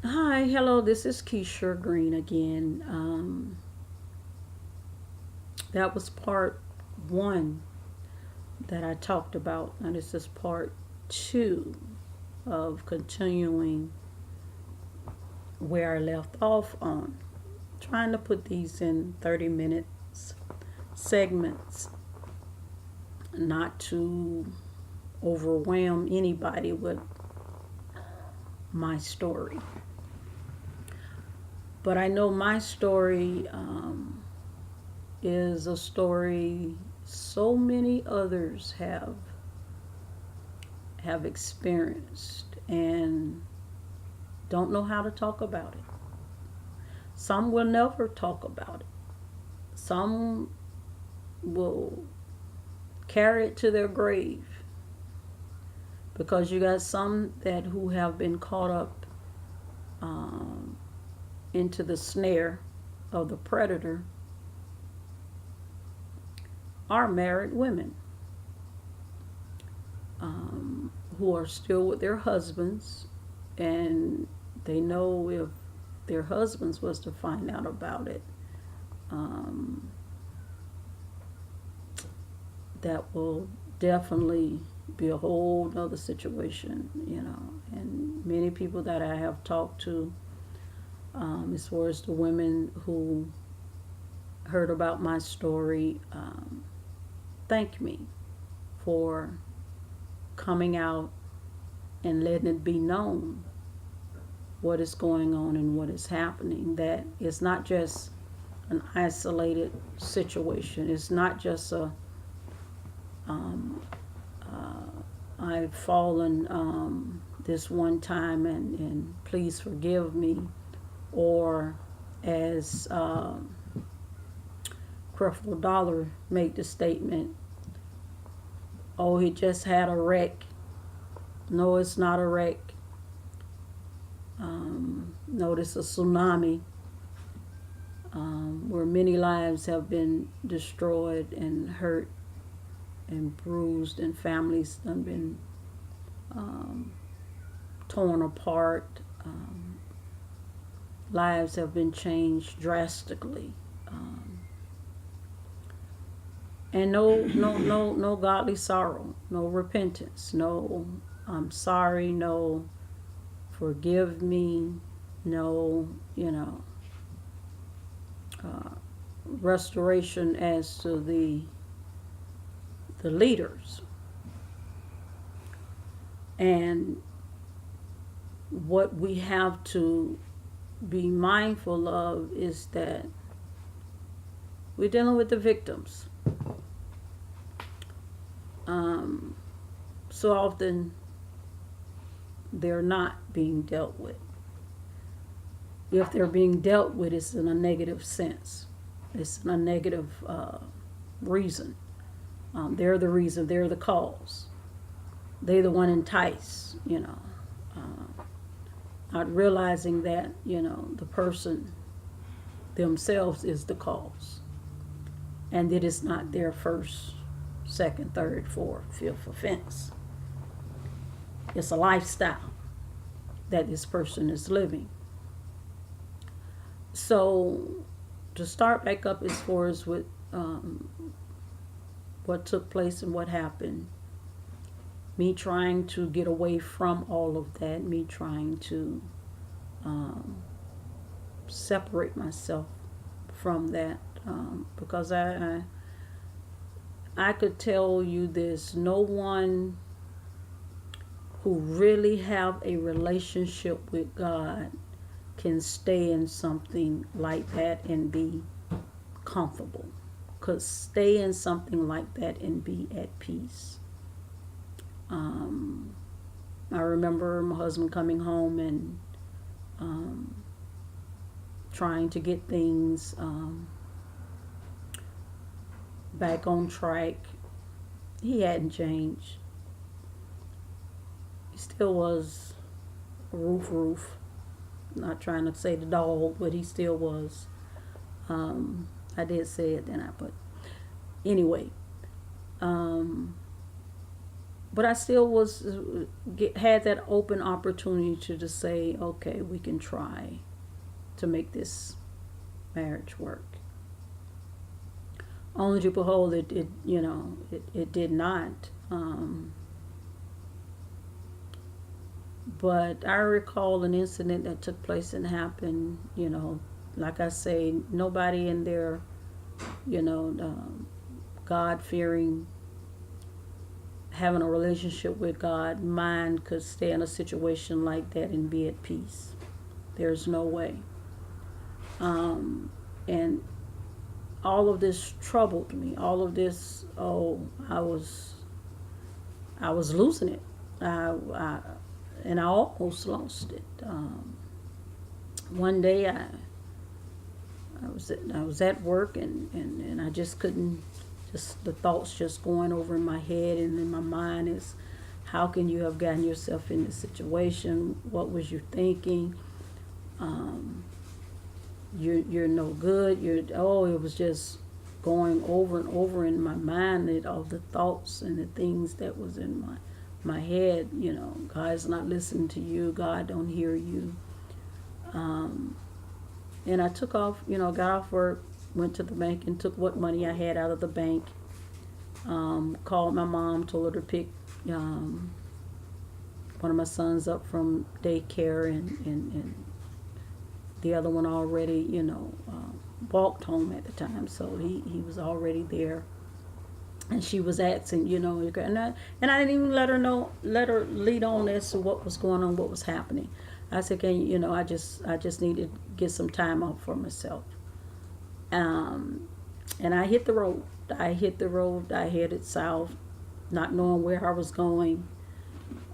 Hi, hello, this is Keisha Green again. That was part one that I talked about. Now, this is part two of continuing where I left off on. Trying to put these in 30 minutes segments, not to overwhelm anybody with my story. But I know my story is a story so many others have experienced and don't know how to talk about it. Some will never talk about it. Some will carry it to their grave because you got some that who have been caught up um, into the snare of the predator are married women who are still with their husbands, and they know if their husbands was to find out about it, um, that will definitely be a whole nother situation. And many people that I have talked to, as far as the women who heard about my story, thank me for coming out and letting it be known what is going on and what is happening. That it's not just an isolated situation. It's not just a um, I've fallen this one time and please forgive me, or as Creflo Dollar made the statement, oh, he just had a wreck. No, it's not a wreck. Notice a tsunami where many lives have been destroyed and hurt and bruised, and families have been um, torn apart. Lives have been changed drastically. Um, and no godly sorrow, no repentance, no I'm sorry, no forgive me, no, uh, restoration as to the leaders. And what we have to be mindful of is that we're dealing with the victims. Um, so often they're not being dealt with. If they're being dealt with, it's in a negative sense. It's in a negative reason. They're the reason. They're the cause. They're the one entice. Not realizing that the person themselves is the cause, and that it's not their first, second, third, fourth, fifth offense. It's a lifestyle that this person is living. So to start back up as far as um, what took place and what happened, me trying to get away from all of that, me trying to um, separate myself from that, because I could tell you this: no one who really have a relationship with God can stay in something like that and be comfortable. Could stay in something like that and be at peace. Um, I remember my husband coming home and um, trying to get things back on track. He hadn't changed. He still was a roof. Not trying to say the dog, but he still was. I did say it, didn't I? But anyway, but I still had that open opportunity to just say, okay, we can try to make this marriage work. Only to behold, it did not. But I recall an incident that took place and happened, like I say, nobody in their, God-fearing, having a relationship with God, mind could stay in a situation like that and be at peace. There's no way. And all of this troubled me. All of this, I was losing it. And I almost lost it. One day I was at work and I just couldn't, just the thoughts just going over in my head and in my mind is, how can you have gotten yourself in this situation? What was you thinking? You're no good. It was just going over and over in my mind, all the thoughts and the things that was in my head. God's not listening to you. God don't hear you. And I took off, got off work, went to the bank and took what money I had out of the bank. Called my mom, told her to pick one of my sons up from daycare, and the other one already, walked home at the time, so he was already there. And she was asking, and I didn't even let her lead on as to what was going on, what was happening. I said, I just need to get some time off for myself. And I hit the road. I headed south, not knowing where I was going.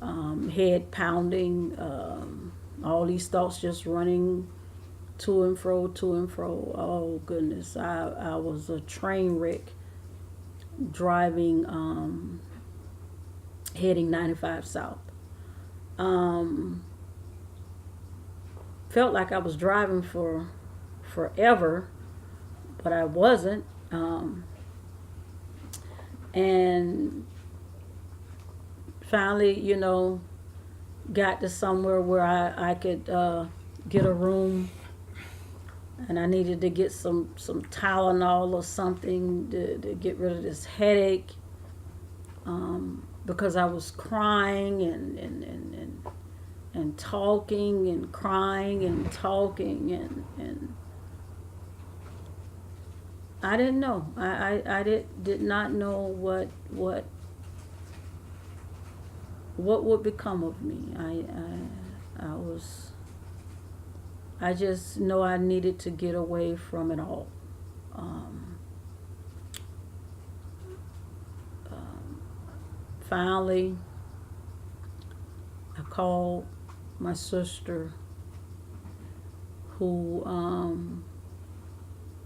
Head pounding, all these thoughts just running to and fro. Oh goodness, I was a train wreck driving, heading 95 south. Felt like I was driving for forever, but I wasn't. And finally, got to somewhere where I could get a room, and I needed to get some Tylenol or something to get rid of this headache, because I was crying and talking and crying and talking and I didn't know. I did not know what would become of me. I just know I needed to get away from it all. Finally, I called my sister, who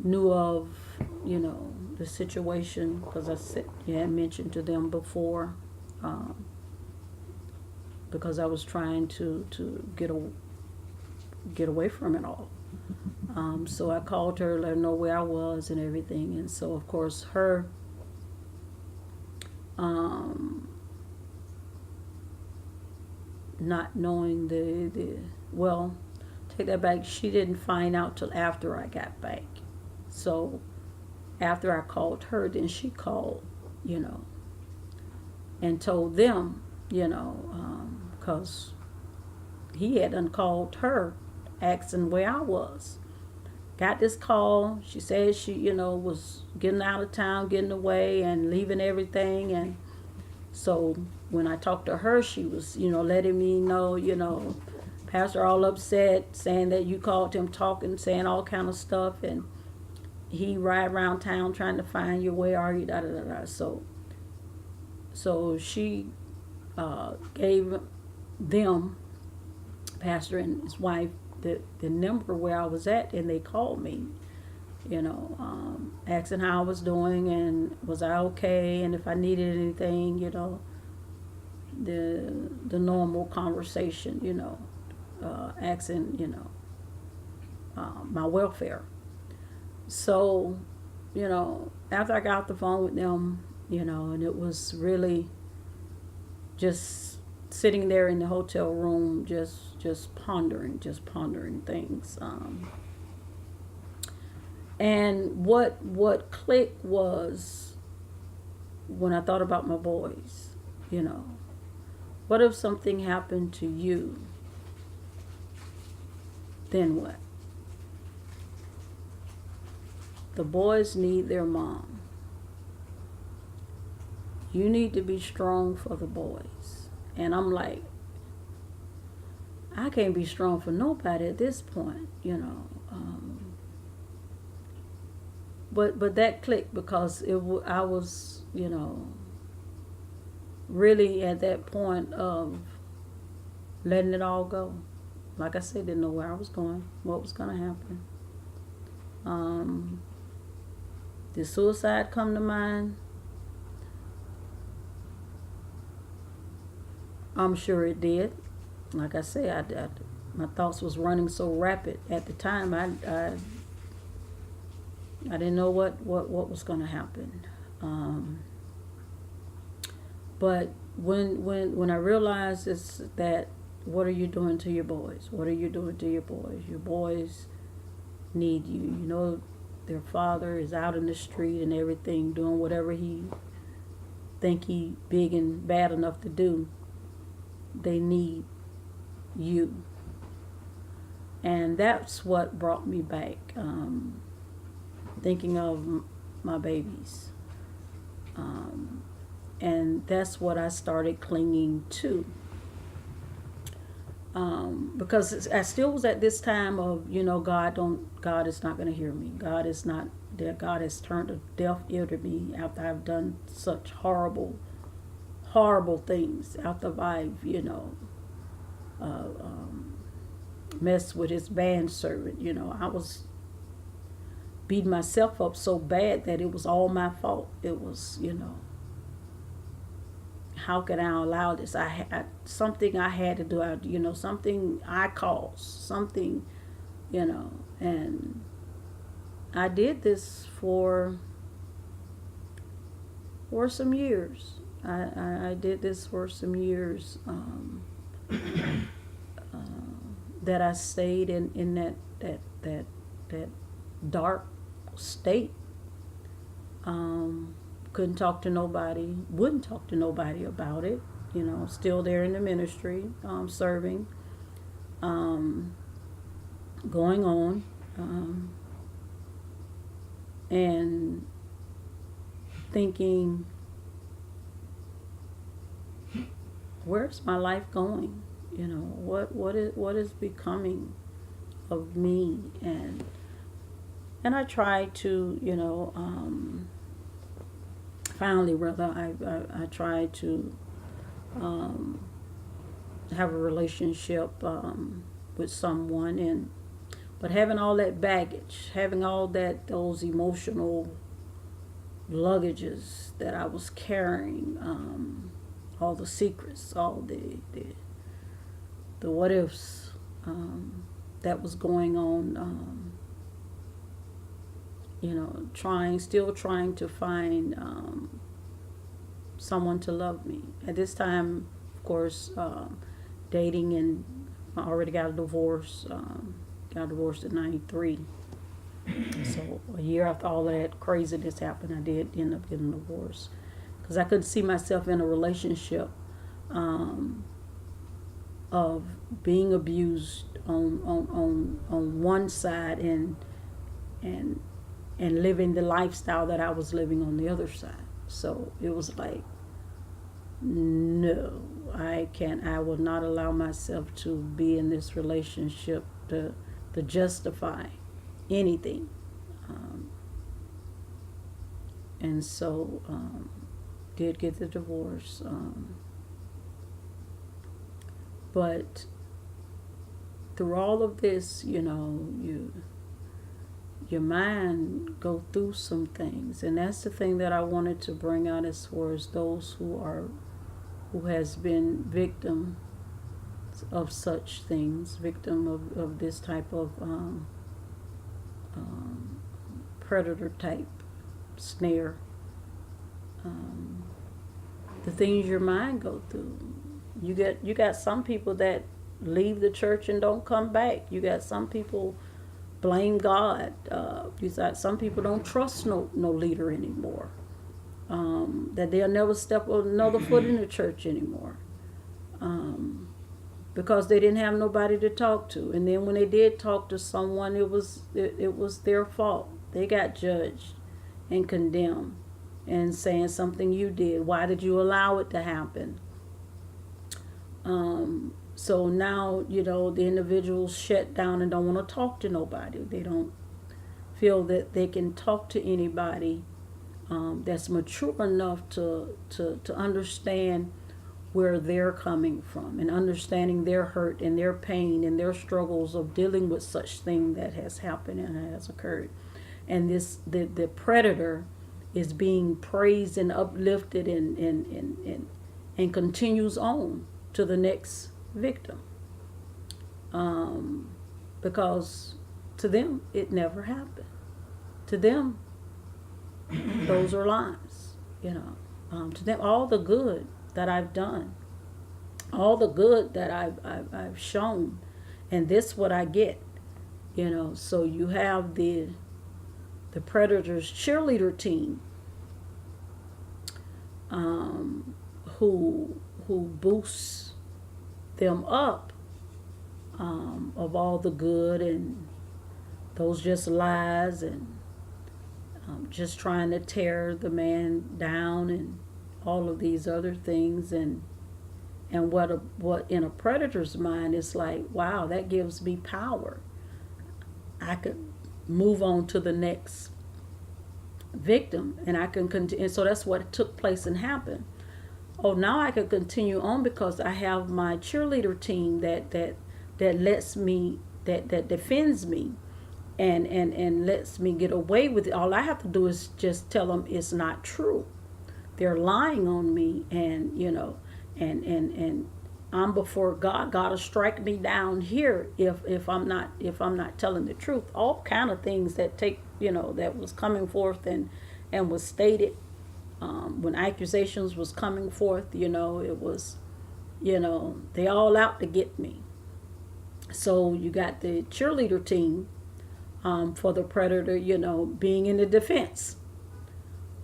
knew of, the situation, because I had mentioned to them before, because I was trying to get away from it all. So I called her, let her know where I was and everything. And so, of course, her not knowing take that back, she didn't find out till after I got back. So after I called her, then she called, and told them, because he had called her asking where I was. Got this call. She said she, was getting out of town, getting away and leaving everything. And so when I talked to her, she was, letting me know, Pastor all upset, saying that you called him, talking, saying all kind of stuff. And he ride around town trying to find you. Where are you? Da, da, da, da. So she gave them, Pastor and his wife, the number where I was at, and they called me, asking how I was doing and was I okay, and if I needed anything, the normal conversation, asking, my welfare. So, after I got off the phone with them, and it was really just sitting there in the hotel room, just pondering things. And what clicked was when I thought about my boys. You know, what if something happened to you? Then what? The boys need their mom. You need to be strong for the boys. And I'm like, I can't be strong for nobody at this point, you know. But that clicked because I was, you know, really at that point of letting it all go. Like I said, didn't know where I was going, what was going to happen. Did suicide come to mind? I'm sure it did. Like I say, my thoughts was running so rapid at the time. I didn't know what was going to happen. But when I realized it's that, what are you doing to your boys? What are you doing to your boys? Your boys need you. You know, their father is out in the street and everything, doing whatever he think he big and bad enough to do. They need you. And that's what brought me back, thinking of my babies. And that's what I started clinging to. Because I still was at this time of, you know, God is not going to hear me. God is not there. God has turned a deaf ear to me after I've done such horrible things. After I've, you know, messed with his manservant. You know, I was beating myself up so bad that it was all my fault. It was, you know, how could I allow this? Something I had to do. You know, something I caused. Something, you know, and I did this for some years. I did this for some years. That I stayed in that dark state. Couldn't talk to nobody, wouldn't talk to nobody about it, you know, still there in the ministry, serving, going on, and thinking, where's my life going? You know, what is becoming of me? And I tried to, you know, finally, rather, I tried to have a relationship with someone, but having all that baggage, having all those emotional luggages that I was carrying, all the secrets, all the what ifs that was going on, you know, still trying to find someone to love me. At this time, of course, dating, and I already got a divorce. Got divorced in '93. So a year after all that craziness happened, I did end up getting a divorce because I couldn't see myself in a relationship of being abused on one side and living the lifestyle that I was living on the other side. So it was like, no, I will not allow myself to be in this relationship to justify anything. And so did get the divorce. But through all of this, you know, your mind go through some things, and that's the thing that I wanted to bring out as far as those who has been victim of such things, victim of this type of predator type snare. the things your mind go through. You got some people that leave the church and don't come back. You got some people blame God. You got some people don't trust no leader anymore. That they'll never step another foot in the church anymore. Because they didn't have nobody to talk to. And then when they did talk to someone, it was their fault. They got judged and condemned and saying something you did. Why did you allow it to happen? So now, the individuals shut down and don't want to talk to nobody. They don't feel that they can talk to anybody that's mature enough to understand where they're coming from and understanding their hurt and their pain and their struggles of dealing with such thing that has happened and has occurred. And the predator is being praised and uplifted and continues on to the next victim. Because to them, it never happened. To them, those are lies. To them, all the good that I've done, all the good that I've shown, and this what I get. So you have the predator's cheerleader team, who boosts them up, of all the good and those just lies and just trying to tear the man down and all of these other things. And what in a predator's mind is like, wow, that gives me power. I could move on to the next victim, and I can continue. And so that's what took place and happened. Oh, now I can continue on because I have my cheerleader team that lets me, that defends me, and lets me get away with it. All I have to do is just tell them it's not true. They're lying on me, and and I'm before God. God will strike me down here if I'm not telling the truth. All kind of things that that was coming forth and was stated when accusations was coming forth. It was they all out to get me. So you got the cheerleader team for the predator, being in the defense.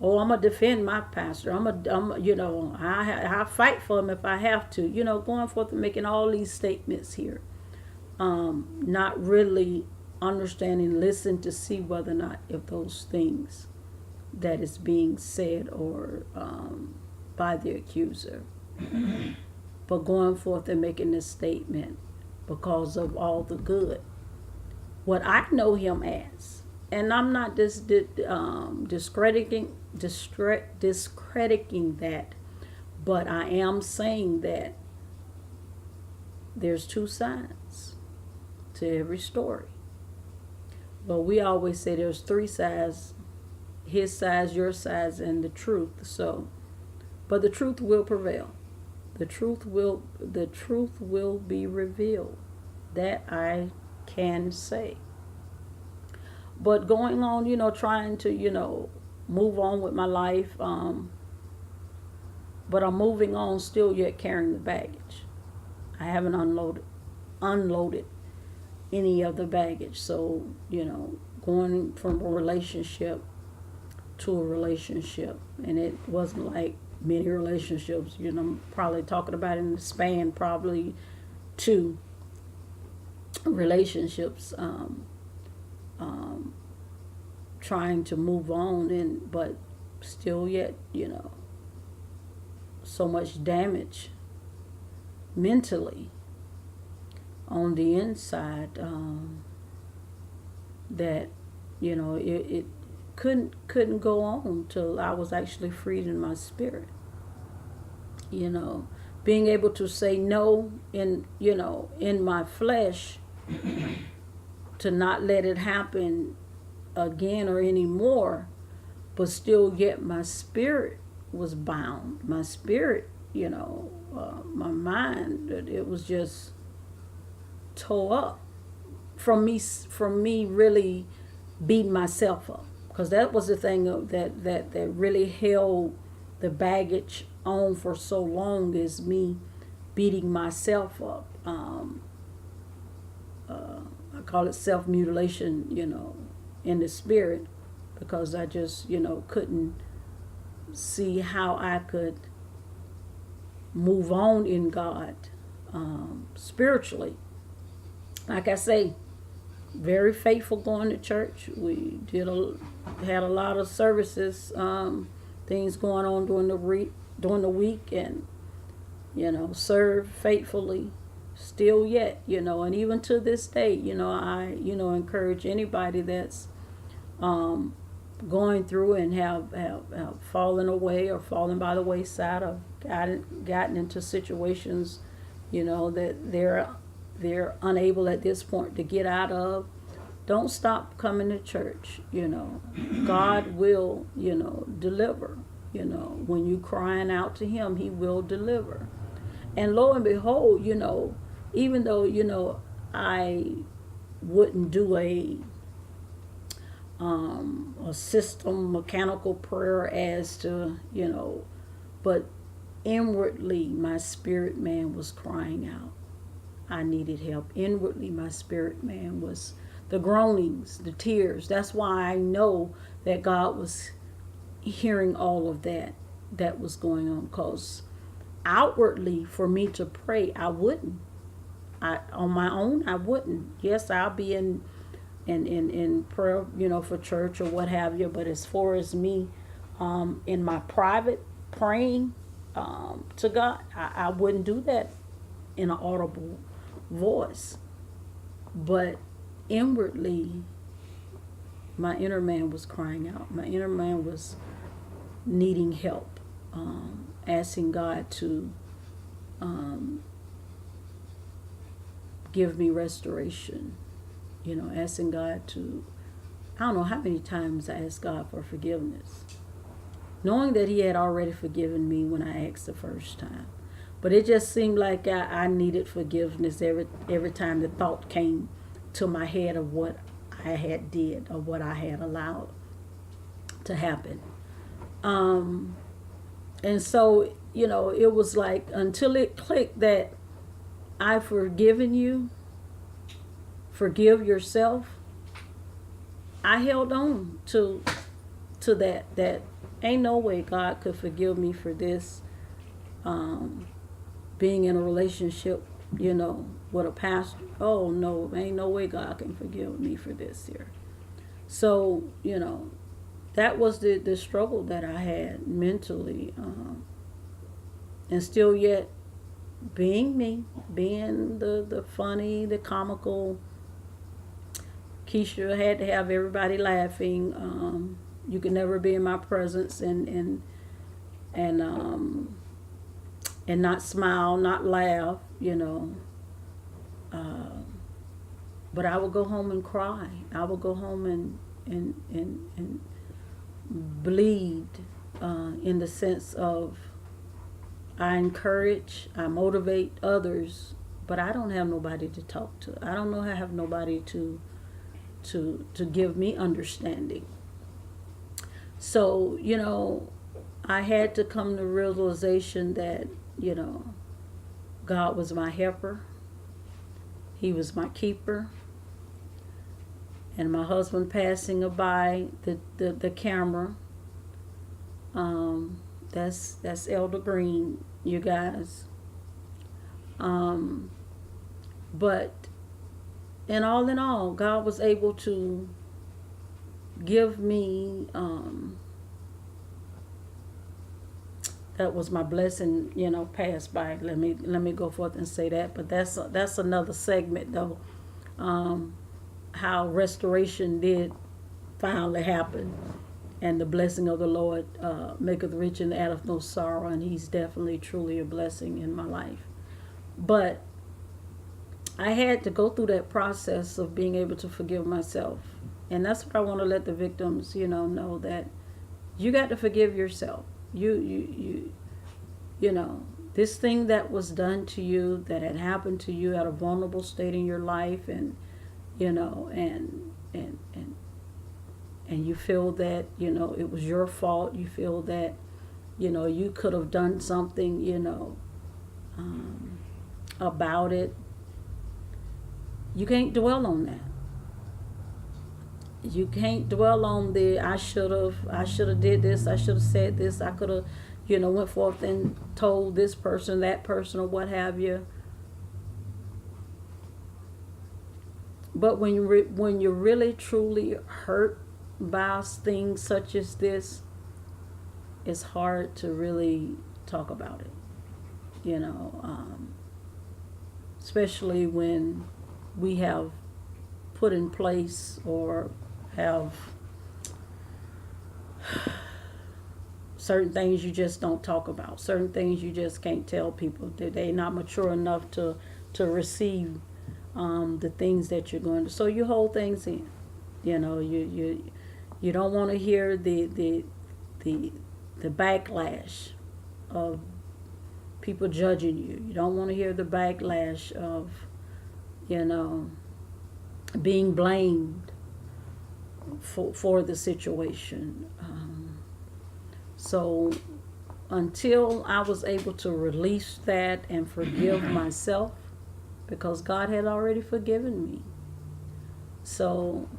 Oh, I'm gonna defend my pastor. I fight for him if I have to. Going forth and making all these statements here, not really understanding, listen to see whether or not if those things that is being said or by the accuser, but going forth and making this statement because of all the good, what I know him as. And I'm not discrediting that, but I am saying that there's two sides to every story. But we always say there's three sides: his sides, your sides, and the truth. So, but the truth will prevail. The truth will be revealed. That I can say. But going on, trying to, move on with my life. But I'm moving on still yet carrying the baggage. I haven't unloaded any of the baggage. So, going from a relationship to a relationship. And it wasn't like many relationships, I'm probably talking about in the span, probably 2 relationships, trying to move on, but still yet, so much damage mentally on the inside, that it couldn't go on till I was actually freed in my spirit. Being able to say no in my flesh, to not let it happen again or anymore, but still yet my spirit was bound. My spirit, my mind, it was just tore up from me really beating myself up, because that was the thing that really held the baggage on for so long is me beating myself up. I call it self-mutilation, in the spirit, because I just, couldn't see how I could move on in God spiritually. Like I say, very faithful going to church. We had a lot of services, things going on during the week, and served faithfully still yet, and even to this day, I encourage anybody that's going through and have fallen away or fallen by the wayside, or gotten into situations, that they're unable at this point to get out of. Don't stop coming to church. God will, deliver. When you crying out to Him, He will deliver. And lo and behold, even though, I wouldn't do a system mechanical prayer as to, but inwardly my spirit man was crying out. I needed help. Inwardly my spirit man was the groanings, the tears. That's why I know that God was hearing all of that was going on, because outwardly for me to pray, I wouldn't. On my own, I wouldn't. Yes, I'll be in prayer, for church or what have you. But as far as me, in my private praying to God, I wouldn't do that in an audible voice. But inwardly, my inner man was crying out. My inner man was needing help, asking God to give me restoration. Asking God to, I don't know how many times I asked God for forgiveness, knowing that He had already forgiven me when I asked the first time. But it just seemed like I needed forgiveness every time the thought came to my head of what I had did or what I had allowed to happen. And so, it was like until it clicked that I've forgiven you, forgive yourself, I held on to that ain't no way God could forgive me for this, being in a relationship, with a pastor. Oh no, ain't no way God can forgive me for this here. So, that was the struggle that I had mentally, and still yet being me, being the funny, the comical Keisha, had to have everybody laughing. You could never be in my presence and not smile, not laugh, but I would go home and cry. I would go home and bleed, in the sense of I encourage, I motivate others, but I don't have nobody to talk to. I don't know how I have nobody to give me understanding. So, I had to come to realization that, God was my helper. He was my keeper. And my husband passing by the camera, that's Elder Green, you guys. But in all, God was able to give me, that was my blessing, passed by. Let me go forth and say that. But that's another segment though. How restoration did finally happen, and the blessing of the Lord maketh rich and addeth no sorrow, and He's definitely truly a blessing in my life. But I had to go through that process of being able to forgive myself, and that's what I want to let the victims, know that you got to forgive yourself. You this thing that was done to you, that had happened to you at a vulnerable state in your life, and and you feel that it was your fault. You feel that You could have done something, about it. You can't dwell on that. You can't dwell on the I should have did this, I should have said this, I could have, went forth and told this person, that person, or what have you. But when you're really truly hurt by things such as this, it's hard to really talk about it. Especially when we have put in place or have certain things you just don't talk about, certain things you just can't tell people. They're not mature enough to receive the things that you're going to. So you hold things in. You don't want to hear the backlash of people judging you. You don't want to hear the backlash of being blamed for the situation. So until I was able to release that and forgive myself, because God had already forgiven me, so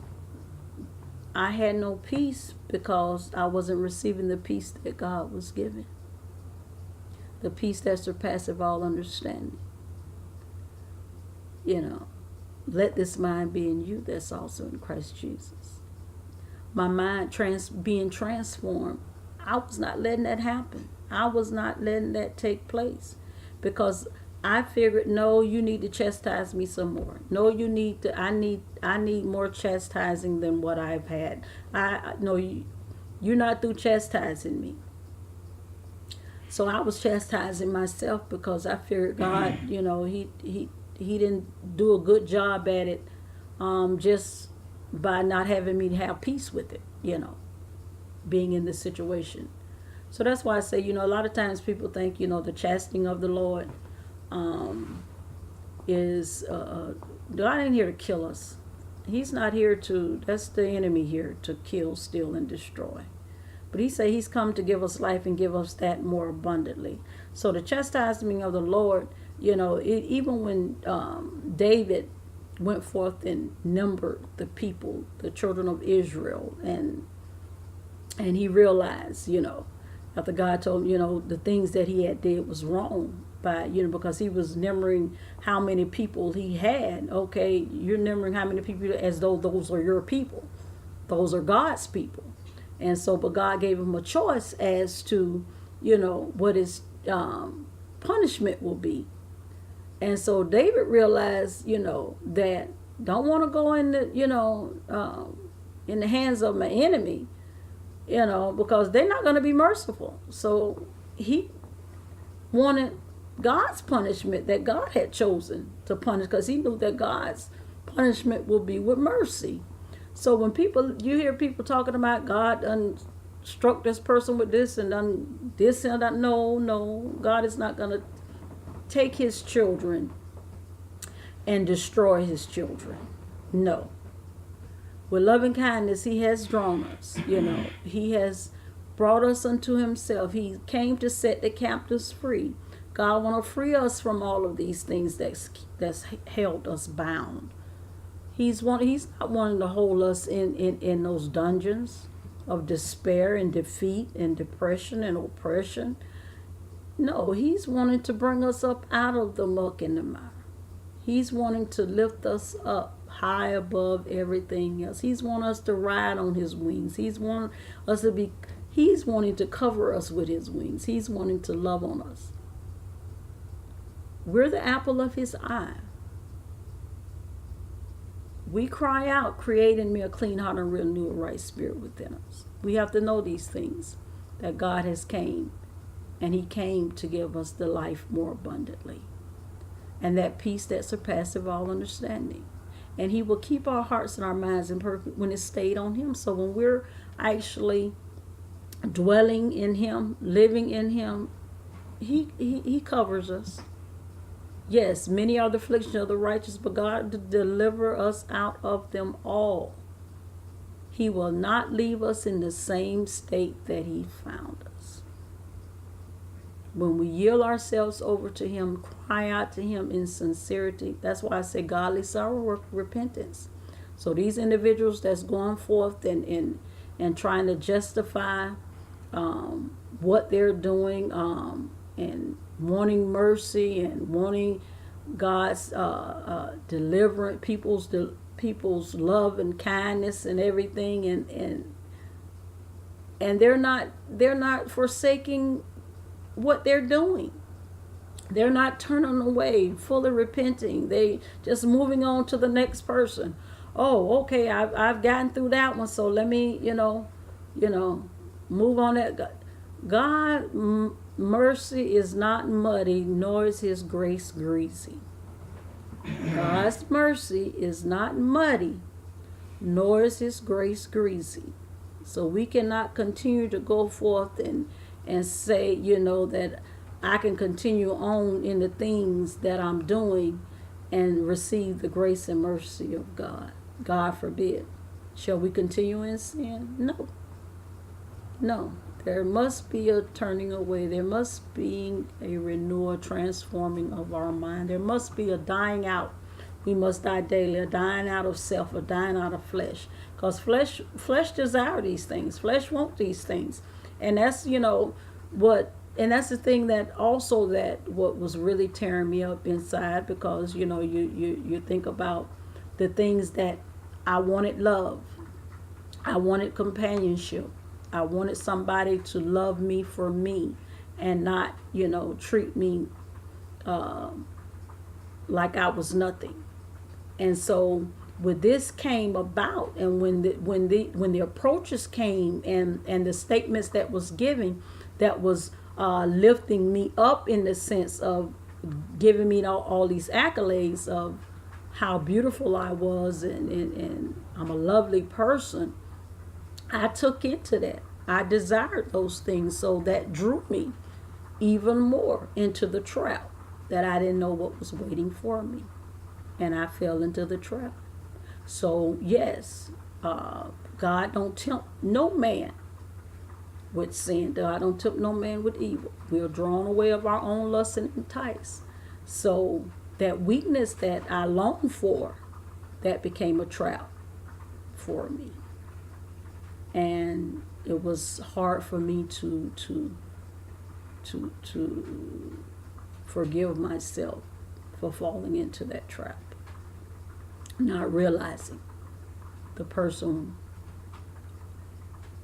I had no peace because I wasn't receiving the peace that God was giving, the peace that surpasses all understanding. Let this mind be in you that's also in Christ Jesus. My mind being transformed, I was not letting that happen. I was not letting that take place, because I figured, no, you need to chastise me some more. No, I need more chastising than what I've had. You're not through chastising me. So I was chastising myself because I figured God, he didn't do a good job at it, just by not having me have peace with it, being in this situation. So that's why I say, a lot of times people think, the chastening of the Lord is, God ain't here to kill us. He's not here that's the enemy here, to kill, steal, and destroy. But he say he's come to give us life and give us that more abundantly. So the chastising of the Lord, even when David went forth and numbered the people, the children of Israel, and he realized, after God told him, the things that he had did was wrong, by because he was numbering how many people he had. Okay, you're numbering how many people as though those are your people, those are God's people. And so, but God gave him a choice as to what his punishment will be. And so David realized, that don't want to go in the hands of my enemy, because they're not going to be merciful. So he wanted God's punishment that God had chosen to punish, because he knew that God's punishment will be with mercy. So when you hear people talking about God struck this person with this and done this and that, no, God is not going to take his children and destroy his children. No. With loving kindness, he has drawn us. He has brought us unto himself. He came to set the captives free. God want to free us from all of these things that's held us bound. He's not wanting to hold us in those dungeons of despair and defeat and depression and oppression. No, he's wanting to bring us up out of the muck and the mire. He's wanting to lift us up high above everything else. He's wanting us to ride on his wings. He's wanting to cover us with his wings. He's wanting to love on us. We're the apple of his eye. We cry out, create in me a clean heart and renew a right spirit within us. We have to know these things, that God has came, and he came to give us the life more abundantly, and that peace that surpasses all understanding. And he will keep our hearts and our minds in perfect when it's stayed on him. So when we're actually dwelling in him, living in him, he covers us. Yes, many are the afflictions of the righteous, but God to deliver us out of them all. He will not leave us in the same state that he found us. when we yield ourselves over to Him, cry out to Him in sincerity. That's why I say godly sorrow, repentance. So these individuals that's going forth and trying to justify what they're doing, and wanting mercy and wanting God's deliverance, people's love and kindness and everything, and they're not forsaking what they're doing. They're not turning away, fully repenting. They just moving on to the next person. Oh, okay, I've gotten through that one, so let me, move on. That God mercy is not muddy, nor is His grace greasy. God's mercy is not muddy, nor is His grace greasy. So we cannot continue to go forth and say, that I can continue on in the things that I'm doing and receive the grace and mercy of God. God forbid. Shall we continue in sin? No. No. There must be a turning away. There must be a renewal, transforming of our mind. There must be a dying out. We must die daily, a dying out of self, a dying out of flesh. Because flesh desire these things. Flesh want these things. And that's, and that's the thing that what was really tearing me up inside, because, you think about the things that I wanted: love. I wanted companionship. I wanted somebody to love me for me and not, treat me like I was nothing. And so when this came about, and when the approaches came and the statements that was given, that was lifting me up in the sense of giving me all these accolades of how beautiful I was and I'm a lovely person, I took into that. I desired those things, so that drew me even more into the trap that I didn't know what was waiting for me. And I fell into the trap. So yes, God don't tempt no man with sin. God don't tempt no man with evil. We are drawn away of our own lust and entice. So that weakness that I longed for, that became a trap for me. And it was hard for me to forgive myself for falling into that trap, not realizing the person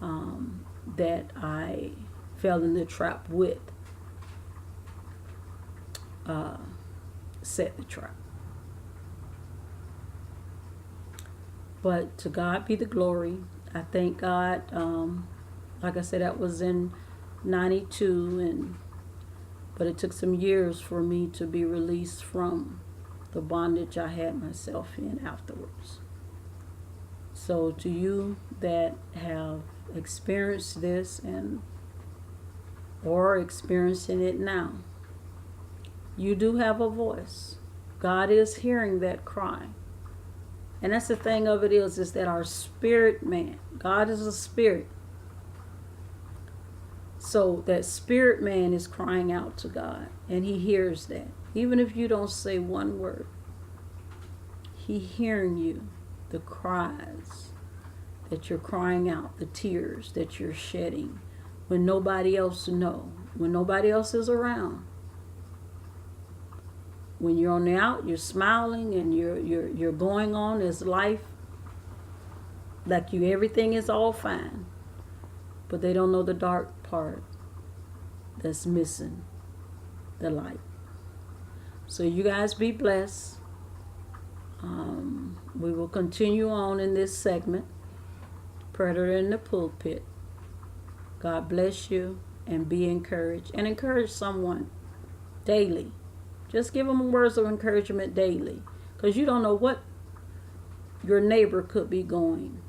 that I fell in the trap with set the trap. But to God be the glory. I thank God. Like I said, that was in 92, but it took some years for me to be released from the bondage I had myself in afterwards. So to you that have experienced this or experiencing it now, you do have a voice. God is hearing that cry. And that's the thing of it is that our spirit man, God is a spirit. So that spirit man is crying out to God, and He hears that. Even if you don't say one word, He hearing you, the cries that you're crying out, the tears that you're shedding when nobody else knows, when nobody else is around. When you're on the out, you're smiling and you're going on as life, like everything is all fine. But they don't know the dark part that's missing the light. So you guys be blessed. We will continue on in this segment, Predator in the Pulpit. God bless you, and be encouraged. And encourage someone daily. Just give them words of encouragement daily, because you don't know what your neighbor could be going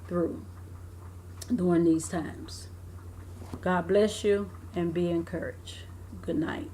through during these times. God bless you, and be encouraged. Good night.